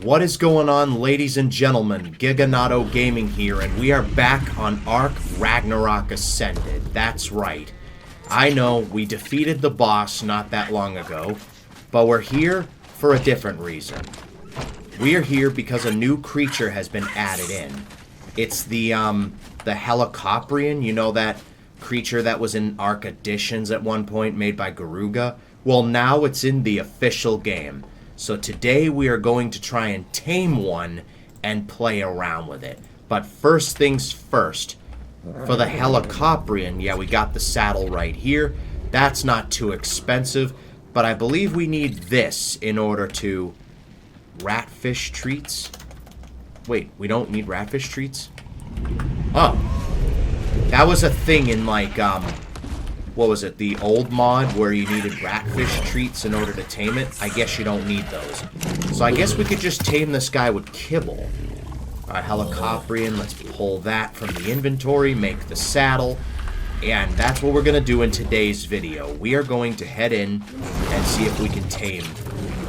What is going on, ladies and gentlemen? Giganato Gaming here, and we are back on Ark Ragnarok Ascended. That's right. I know, we defeated the boss not that long ago, but we're here for a different reason. We are here because a new creature has been added in. It's the Helicoprion, you know, that creature that was in Ark Editions at one point, made by Garuga? Well, now it's in the official game. So today we are going to try and tame one and play around with it. But first things first, for the Helicoprion, yeah, we got the saddle right here. That's not too expensive, but I believe we need this in order to... Ratfish treats? Wait, we don't need ratfish treats? Oh. That was a thing in, like, what was it, the old mod where you needed ratfish treats in order to tame it? I guess you don't need those. So I guess we could just tame this guy with kibble. Alright, Helicoprion, let's pull that from the inventory, make the saddle, and that's what we're going to do in today's video. We are going to head in and see if we can tame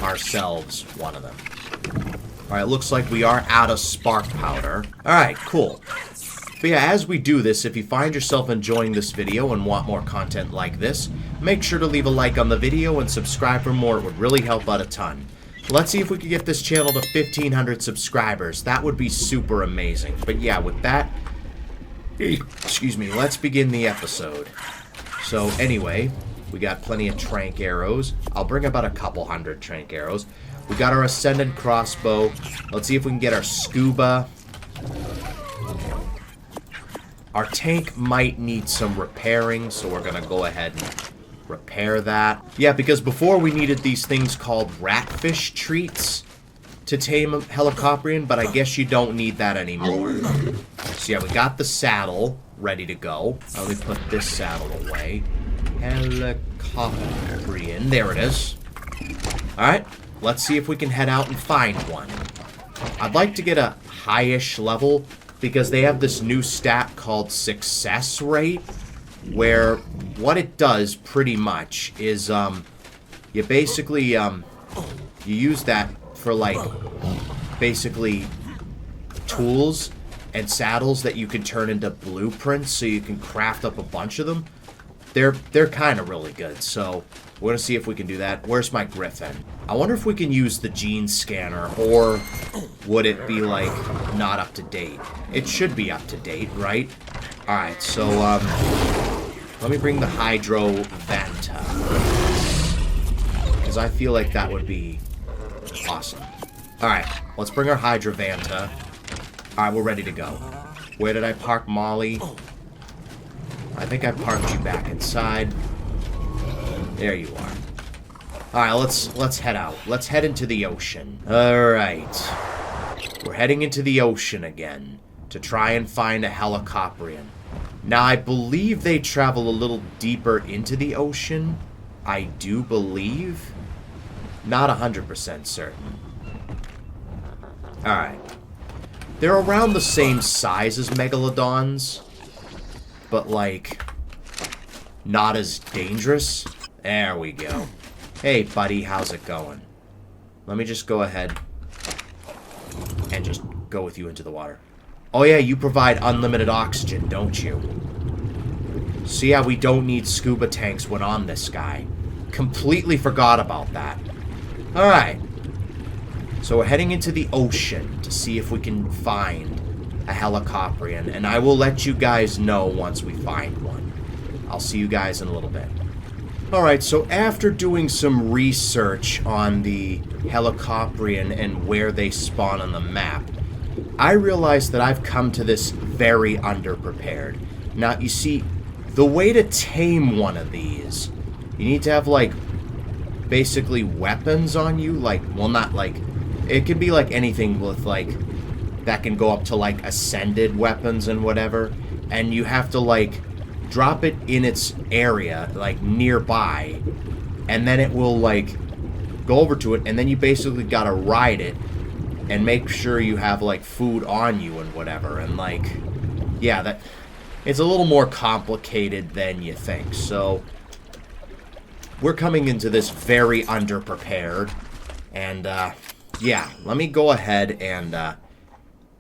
ourselves one of them. Alright, looks like we are out of spark powder. Alright, cool. But yeah, as we do this, if you find yourself enjoying this video and want more content like this, make sure to leave a like on the video and subscribe for more. It would really help out a ton. Let's see if we can get this channel to 1,500 subscribers. That would be super amazing. But yeah, with that, excuse me, let's begin the episode. So anyway, we got plenty of trank arrows. I'll bring about a couple hundred trank arrows. We got our ascended crossbow. Let's see if we can get our scuba. Our tank might need some repairing, so we're going to go ahead and repair that. Yeah, because before we needed these things called ratfish treats to tame a Helicoprion, but I guess you don't need that anymore. So yeah, we got the saddle ready to go. Let me put this saddle away. Helicoprion, there it is. Alright, let's see if we can head out and find one. I'd like to get a high-ish level, because they have this new stat called success rate, where what it does pretty much is you basically you use that for, like, basically tools and saddles that you can turn into blueprints, so you can craft up a bunch of them. They're kind of really good, so we're gonna see if we can do that. Where's my griffin? I wonder if we can use the gene scanner, or would it be, like, not up to date? It should be up to date, right? Alright, so, let me bring the Hydro Vanta, because I feel like that would be awesome. Alright, let's bring our Hydro Vanta. Alright, we're ready to go. Where did I park Molly? I think I parked you back inside. There you are. Alright, let's head out. Let's head into the ocean. Alright. We're heading into the ocean again to try and find a Helicoprion. Now, I believe they travel a little deeper into the ocean. I do believe. Not 100% certain. Alright. They're around the same size as Megalodons, but, like, not as dangerous. There we go. Hey, buddy, how's it going? Let me just go ahead and just go with you into the water. Oh, yeah, you provide unlimited oxygen, don't you? So, yeah, we don't need scuba tanks when on this guy. Completely forgot about that. Alright. So, we're heading into the ocean to see if we can find a Helicoprion, and I will let you guys know once we find one. I'll see you guys in a little bit. Alright, so after doing some research on the Helicoprion and where they spawn on the map, I realized that I've come to this very underprepared. Now, you see, the way to tame one of these, you need to have, like, basically weapons on you, like, well, not, like, it can be, like, anything with, like, that can go up to, like, ascended weapons and whatever, and you have to, like, drop it in its area, like, nearby, and then it will, like, go over to it, and then you basically gotta ride it and make sure you have, like, food on you and whatever, and, like, yeah, that, it's a little more complicated than you think, so we're coming into this very underprepared, and, yeah, let me go ahead and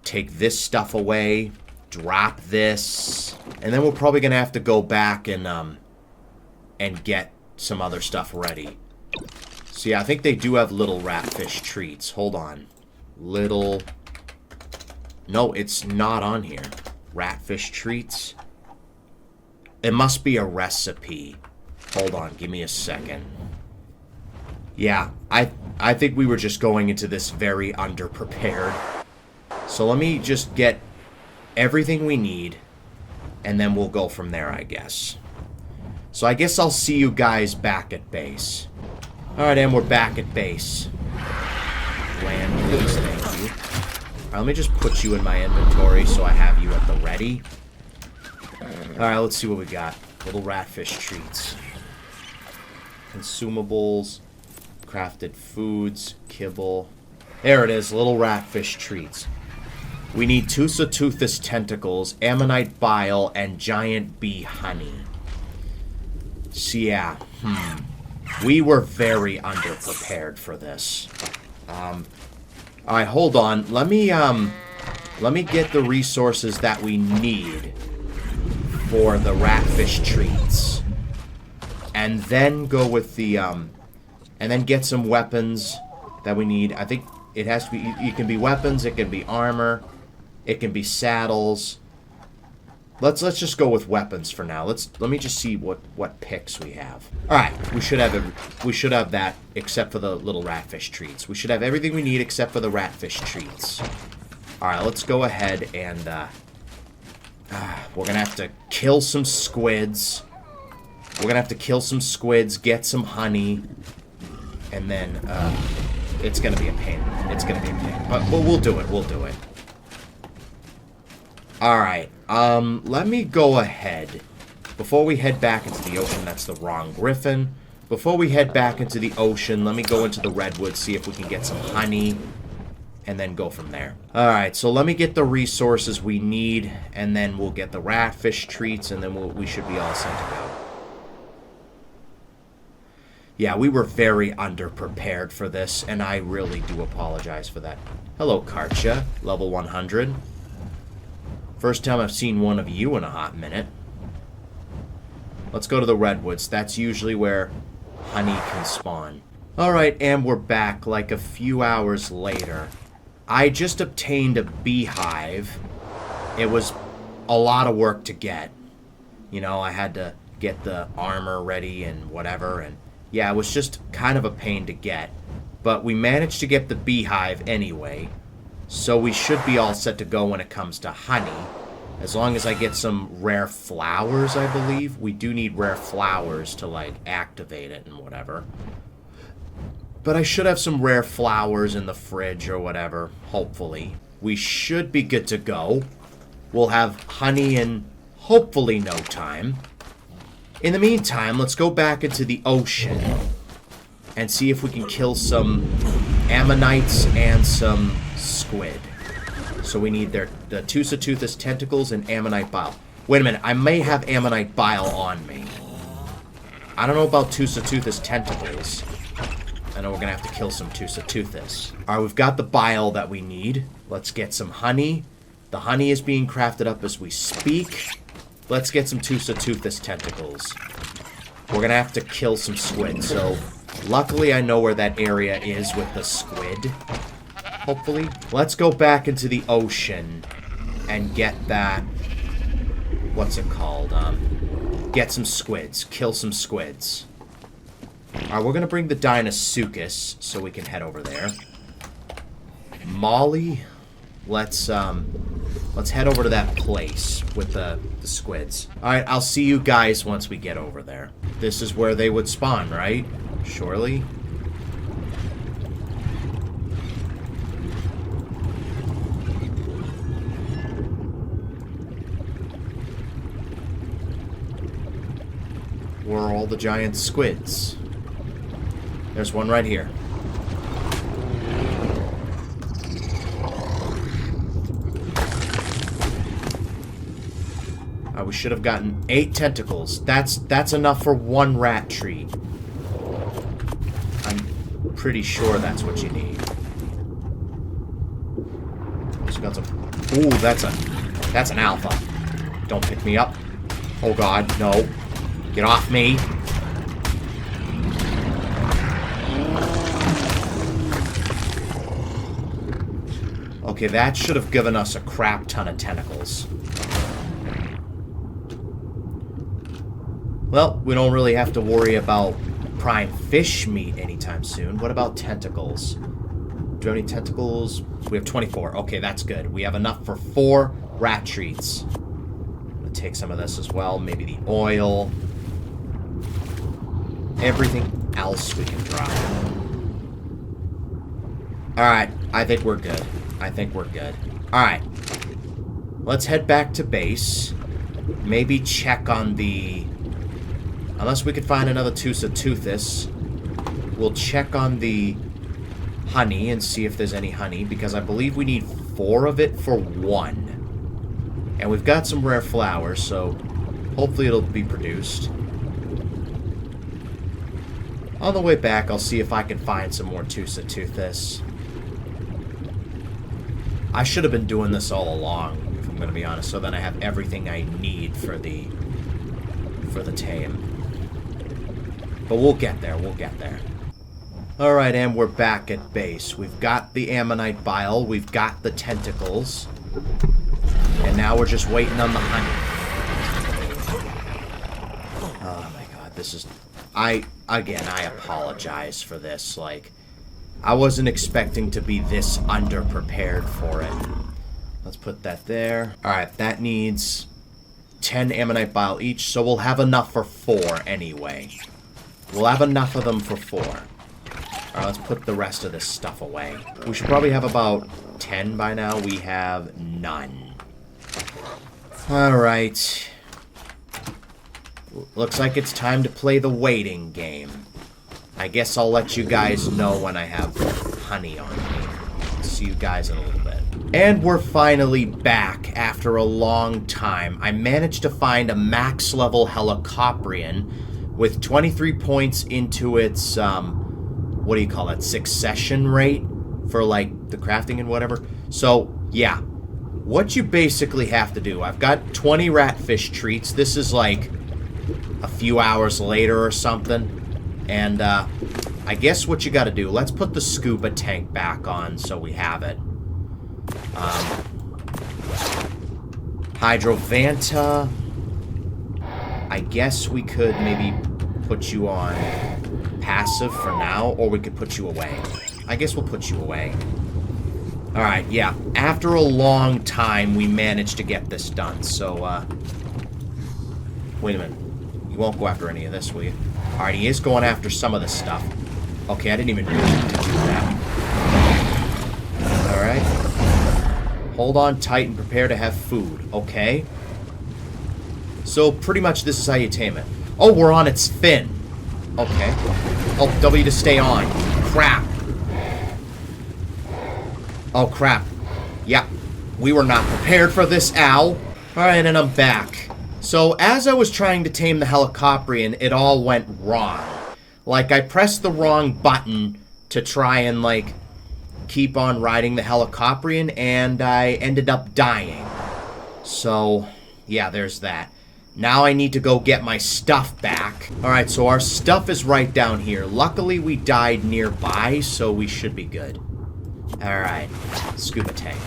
take this stuff away, drop this, and then we're probably gonna have to go back and get some other stuff ready. So yeah, I think they do have little ratfish treats. Hold on. Little... No, it's not on here. Ratfish treats. It must be a recipe. Hold on, give me a second. Yeah, I think we were just going into this very underprepared. So let me just get everything we need, and then we'll go from there, I guess. So I guess I'll see you guys back at base. Alright, and we're back at base. Land, please, thank you. Alright, let me just put you in my inventory so I have you at the ready. Alright, let's see what we got. Little ratfish treats. Consumables. Crafted foods. Kibble. There it is, little ratfish treats. We need Tusatoothus tentacles, ammonite bile, and giant bee honey. So yeah, we were very underprepared for this. Alright, hold on. Let me get the resources that we need for the ratfish treats. And then go with the, and then get some weapons that we need. I think it has to be, it can be weapons, it can be armor, it can be saddles. Let's just go with weapons for now. Let me just see what picks we have. All right, we should have that except for the little ratfish treats. We should have everything we need except for the ratfish treats. All right, let's go ahead and we're gonna have to kill some squids. We're gonna have to kill some squids, get some honey, and then it's gonna be a pain. It's gonna be a pain, but we'll do it. We'll do it. All right. Let me go ahead. Before we head back into the ocean, that's the wrong griffin. Before we head back into the ocean, let me go into the redwoods, see if we can get some honey, and then go from there. All right, so let me get the resources we need, and then we'll get the ratfish treats, and then we should be all set to go. Yeah, we were very underprepared for this, and I really do apologize for that. Hello, Karcha, level 100. First time I've seen one of you in a hot minute. Let's go to the redwoods. That's usually where honey can spawn. Alright, and we're back like a few hours later. I just obtained a beehive. It was a lot of work to get. You know, I had to get the armor ready and whatever, and yeah, it was just kind of a pain to get. But we managed to get the beehive anyway. So we should be all set to go when it comes to honey. As long as I get some rare flowers, I believe. We do need rare flowers to, like, activate it and whatever. But I should have some rare flowers in the fridge or whatever, hopefully. We should be good to go. We'll have honey in hopefully no time. In the meantime, let's go back into the ocean and see if we can kill some ammonites and some squid. So we need the Tusatoothus tentacles and ammonite bile. Wait a minute, I may have ammonite bile on me. I don't know about Tusatoothus tentacles. I know we're gonna have to kill some Tusatoothus. Alright, we've got the bile that we need. Let's get some honey. The honey is being crafted up as we speak. Let's get some Tusatoothus tentacles. We're gonna have to kill some squid, so luckily I know where that area is with the squid. Hopefully. Let's go back into the ocean and get that... What's it called? Get some squids. Kill some squids. Alright, we're gonna bring the Deinosuchus so we can head over there. Molly, let's head over to that place with the squids. Alright, I'll see you guys once we get over there. This is where they would spawn, right? Surely? Where are all the giant squids? There's one right here. We should have gotten 8 tentacles. That's enough for 1 rat treat. I'm pretty sure that's what you need. Just got some... Ooh, that's an alpha. Don't pick me up. Oh god, no. Get off me. Okay, that should have given us a crap ton of tentacles. Well, we don't really have to worry about prime fish meat anytime soon. What about tentacles? Do we have any tentacles? We have 24. Okay, that's good. We have enough for 4 rat treats. I'm gonna take some of this as well. Maybe the oil. Everything else we can drop. Alright, I think we're good. I think we're good. Alright. Let's head back to base. Maybe check on the... Unless we could find another Toothus, we'll check on the honey and see if there's any honey, because I believe we need 4 of it for 1. And we've got some rare flowers, so hopefully it'll be produced. On the way back, I'll see if I can find some more Toothus. I should have been doing this all along, if I'm going to be honest, so that I have everything I need for the tame. But we'll get there, we'll get there. Alright, and we're back at base. We've got the ammonite bile, we've got the tentacles, and now we're just waiting on the honey. Oh my god, this is... I apologize for this, like... I wasn't expecting to be this underprepared for it. Let's put that there. Alright, that needs 10 ammonite bile each, so we'll have enough for 4 anyway. We'll have enough of them for 4. Alright, let's put the rest of this stuff away. We should probably have about 10 by now. We have none. Alright. Looks like it's time to play the waiting game. I guess I'll let you guys know when I have honey on me. See you guys in a little bit. And we're finally back after a long time. I managed to find a max level Helicoprion with 23 points into its, what do you call it, succession rate for, like, the crafting and whatever. So, yeah. What you basically have to do, I've got 20 ratfish treats. This is, like, a few hours later or something. And, I guess what you gotta do, let's put the scuba tank back on so we have it. Hydrovanta. I guess we could maybe put you on passive for now, or we could put you away. I guess we'll put you away. Alright, yeah. After a long time, we managed to get this done, so, wait a minute. You won't go after any of this, will you? Alright, he is going after some of this stuff. Okay, I didn't even know to do that. Alright. Hold on tight and prepare to have food. Okay. So, pretty much this is how you tame it. Oh, we're on its fin. Okay. Oh, W to stay on. Crap. Oh, crap. Yeah. We were not prepared for this, ow. Alright, and I'm back. So, as I was trying to tame the Helicoprion, it all went wrong. Like, I pressed the wrong button to try and, like, keep on riding the Helicoprion, and I ended up dying. So, yeah, there's that. Now I need to go get my stuff back. Alright, so our stuff is right down here. Luckily, we died nearby, so we should be good. Alright, scuba tank.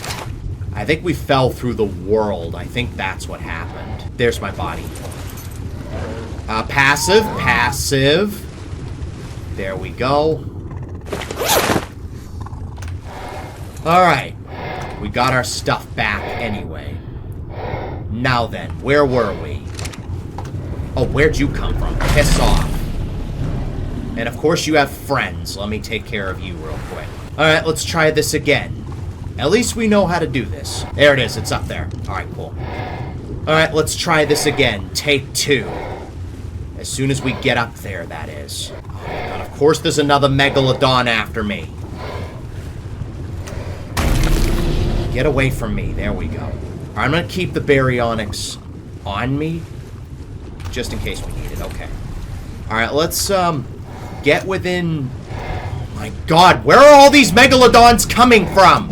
I think we fell through the world. I think that's what happened. There's my body. Passive, passive. There we go. Alright. We got our stuff back anyway. Now then, where were we? Oh, where'd you come from? Piss off. And of course you have friends. Let me take care of you real quick. Alright, let's try this again. At least we know how to do this. There it is, it's up there. Alright, cool. Alright, let's try this again. Take 2. As soon as we get up there, that is. Oh my god, of course there's another Megalodon after me. Get away from me. There we go. Alright, I'm gonna keep the baryonyx on me. Just in case we need it. Okay. Alright, let's, get within... Oh my god, where are all these Megalodons coming from?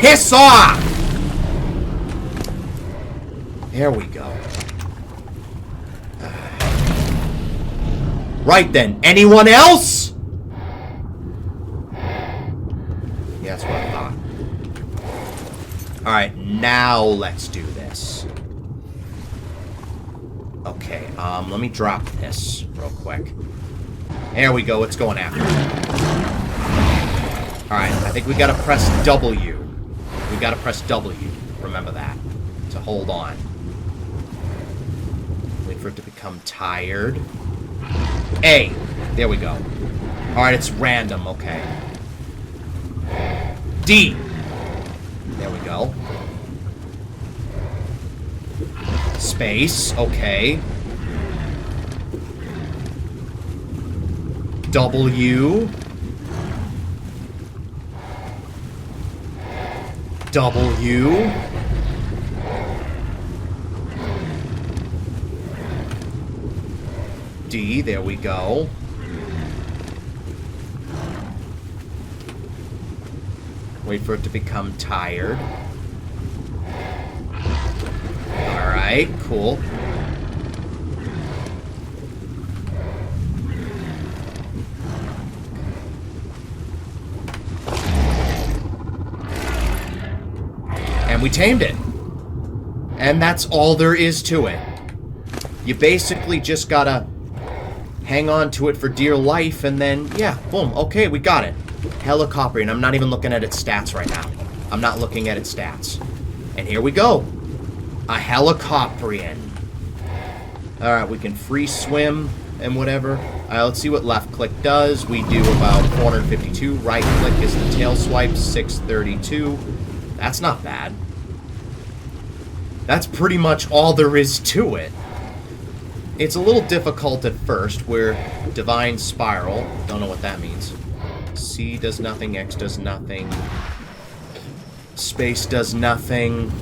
Piss off! There we go. Right then. Anyone else? Yeah, that's what I thought. Alright, now let's do this. Okay, let me drop this real quick. There we go, it's going after me. Alright, I think we gotta press W. We gotta press W. Remember that. To hold on. Wait for it to become tired. A. There we go. Alright, it's random, okay. D. There we go. Space, okay. W. W. D, there we go. Wait for it to become tired. Alright, cool. And we tamed it. And that's all there is to it. You basically just gotta hang on to it for dear life, and then, yeah, boom, okay, we got it. Helicoprion. I'm not even looking at its stats right now. I'm not looking at its stats. And here we go. A Helicoprion. Alright, we can free swim and whatever. Let's see what left click does. We do about 452. Right click is the tail swipe, 632. That's not bad. That's pretty much all there is to it. It's a little difficult at first. We're Divine Spiral. Don't know what that means. C does nothing. X does nothing. Space does nothing.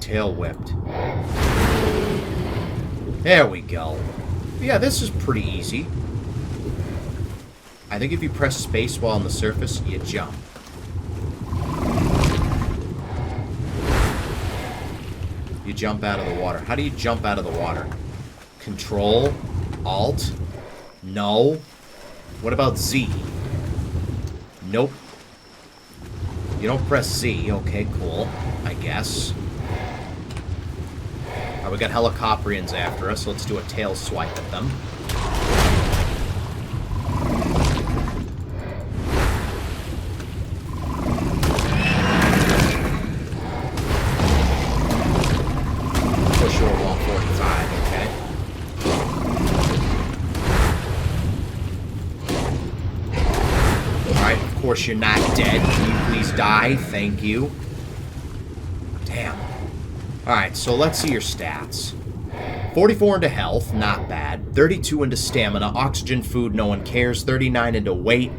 Tail whipped. There we go. Yeah, this is pretty easy. I think if you press space while on the surface, you jump. You jump out of the water. How do you jump out of the water? Control? Alt? No. What about Z? Nope. You don't press Z. Okay, cool. I guess. Alright, we got Helicoprions after us. Let's do a tail swipe at them. Of course you're not dead. Can you please die? Thank you. Damn. Alright, so let's see your stats. 44 into health, not bad. 32 into stamina. Oxygen, food, no one cares. 39 into weight.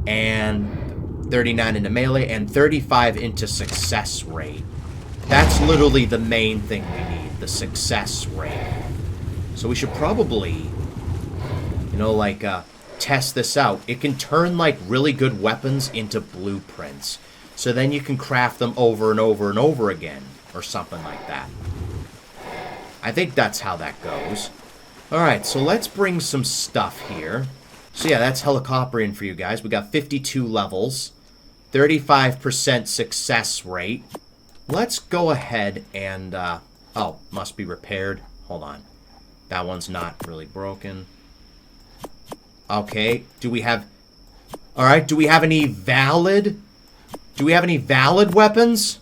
And 39 into melee. And 35 into success rate. That's literally the main thing we need. The success rate. So we should probably, you know, like, test this out. It can turn like really good weapons into blueprints, so then you can craft them over and over and over again, or something like that. I think that's how that goes. Alright, so let's bring some stuff here. So yeah, that's Helicoprion for you guys. We got 52 levels, 35% success rate. Let's go ahead and oh, must be repaired. Hold on, that one's not really broken. Okay, do we have... Alright, do we have any valid... Do we have any valid weapons?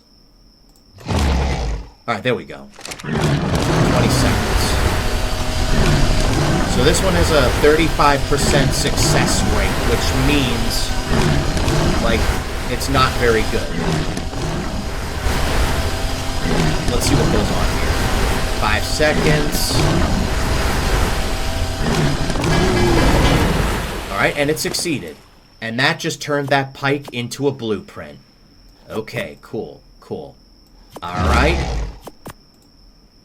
Alright, there we go. 20 seconds. So this one has a 35% success rate, which means, like, it's not very good. Let's see what goes on here. 5 seconds. Alright, and it succeeded. And that just turned that pike into a blueprint. Okay, cool, cool. Alright.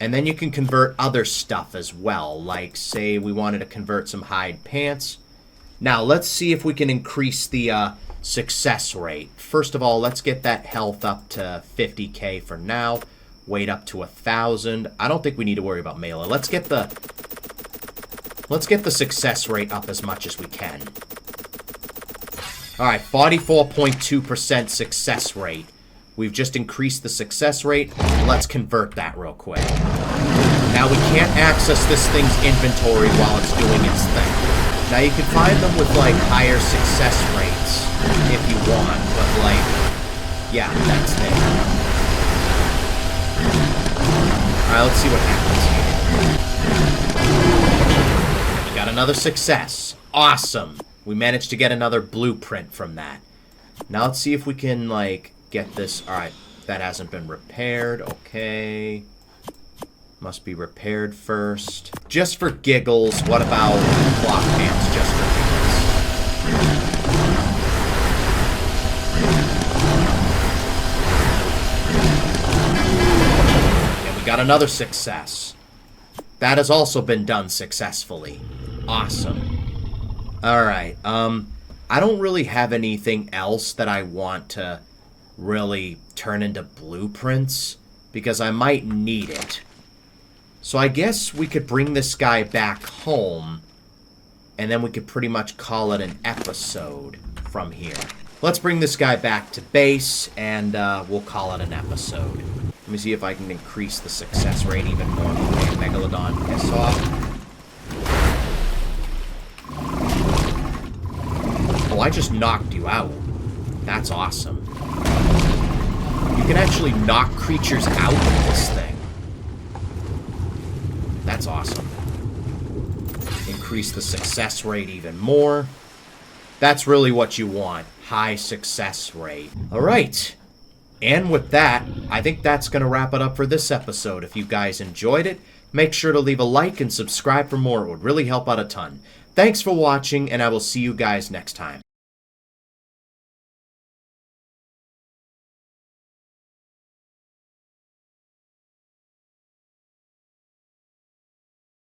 And then you can convert other stuff as well. Like, say we wanted to convert some hide pants. Now, let's see if we can increase the success rate. First of all, let's get that health up to 50k for now. Weight up to 1,000. I don't think we need to worry about melee. Let's get the success rate up as much as we can. Alright, 44.2% success rate. We've just increased the success rate. Let's convert that real quick. Now, we can't access this thing's inventory while it's doing its thing. Now, you can find them with, like, higher success rates if you want, but, like, yeah, that's there. Alright, let's see what happens here. We got another success. Awesome. We managed to get another blueprint from that. Now, let's see if we can, like, get this. Alright, that hasn't been repaired. Okay. Must be repaired first. Just for giggles, what about cloth pants just for giggles? And we got another success. That has also been done successfully. Awesome. Alright, I don't really have anything else that I want to really turn into blueprints, because I might need it. So I guess we could bring this guy back home, and then we could pretty much call it an episode from here. Let's bring this guy back to base, and we'll call it an episode. Let me see if I can increase the success rate even more. Okay, Megalodon, piss off. Oh, I just knocked you out. That's awesome. You can actually knock creatures out with this thing. That's awesome. Increase the success rate even more. That's really what you want. High success rate. Alright. And with that, I think that's going to wrap it up for this episode. If you guys enjoyed it, make sure to leave a like and subscribe for more. It would really help out a ton. Thanks for watching, and I will see you guys next time.